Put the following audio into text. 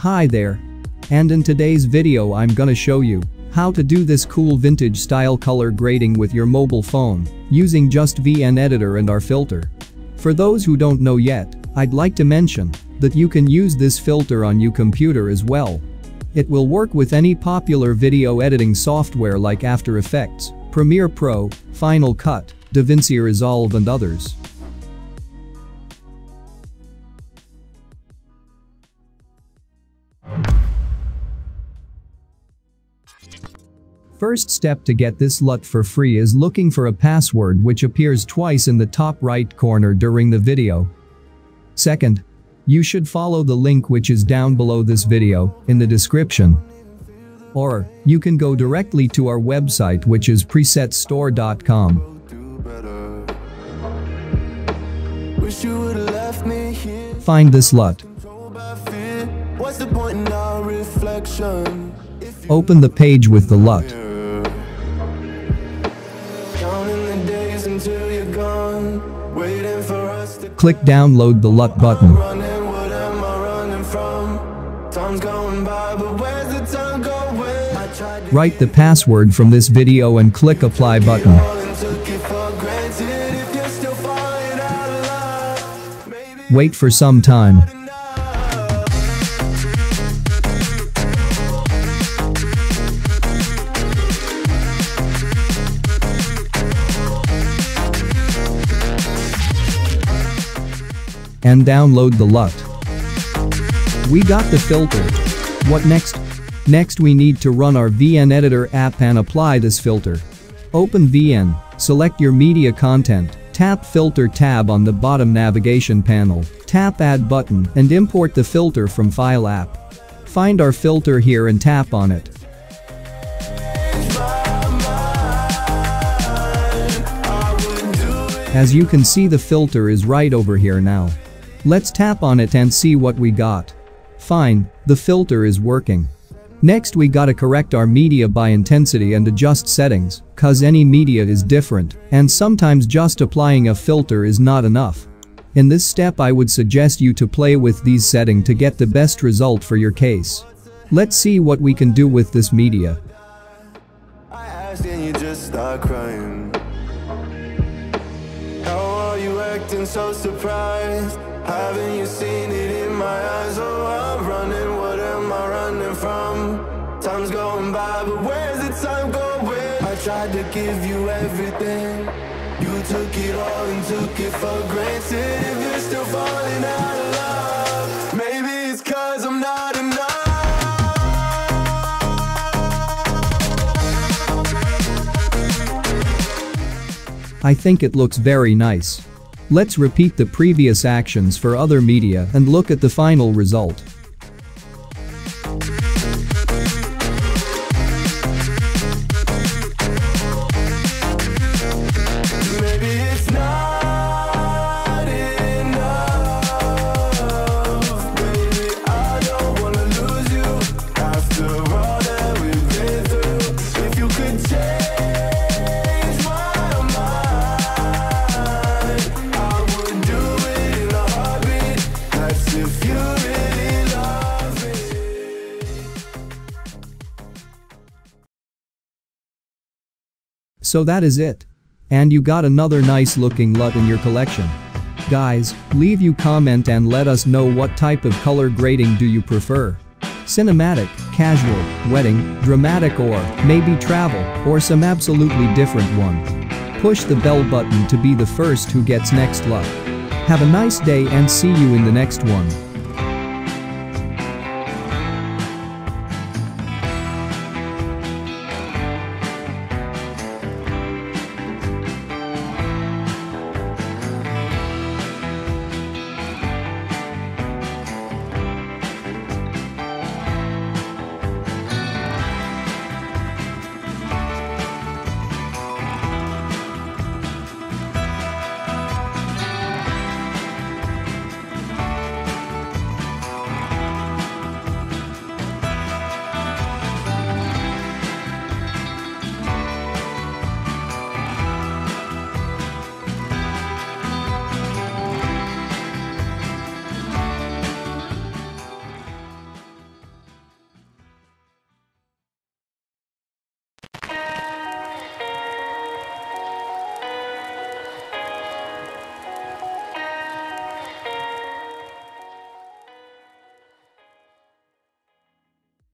Hi there. And in today's video I'm gonna show you how to do this cool vintage style color grading with your mobile phone using just VN Editor and our filter. For those who don't know yet, I'd like to mention that you can use this filter on your computer as well. It will work with any popular video editing software like After Effects, Premiere Pro, Final Cut, Davinci Resolve and others. First step to get this LUT for free is looking for a password which appears twice in the top right corner during the video. Second, you should follow the link which is down below this video in the description. Or, you can go directly to our website which is presetstore.com. Find this LUT. Open the page with the LUT. Click download the LUT button. Write the password from this video and click apply button. Wait for some time. And download the LUT. We got the filter. What next? Next we need to run our VN Editor app and apply this filter. Open VN, select your media content, tap Filter tab on the bottom navigation panel, tap Add button and import the filter from File app. Find our filter here and tap on it. As you can see, the filter is right over here now. Let's tap on it and see what we got. Fine, the filter is working. Next we gotta correct our media by intensity and adjust settings, cause any media is different, and sometimes just applying a filter is not enough. In this step I would suggest you to play with these settings to get the best result for your case. Let's see what we can do with this media. I asked and you just start crying. How are you acting so surprised? Haven't you seen it in my eyes? Oh, I'm running, what am I running from? Time's going by, but where's the time going? I tried to give you everything. You took it all and took it for granted. If you're still falling out of love, maybe it's cause I'm not enough. I think it looks very nice. Let's repeat the previous actions for other media and look at the final result. Maybe it's not enough. Baby, I don't wanna lose you after all that we've been through. If you could change my mind, I would do it in a heartbeat. That's if you really love me. So that is it. And you got another nice looking LUT in your collection. Guys, leave you comment and let us know what type of color grading do you prefer. Cinematic, casual, wedding, dramatic or maybe travel or some absolutely different one. Push the bell button to be the first who gets next LUT. Have a nice day and see you in the next one.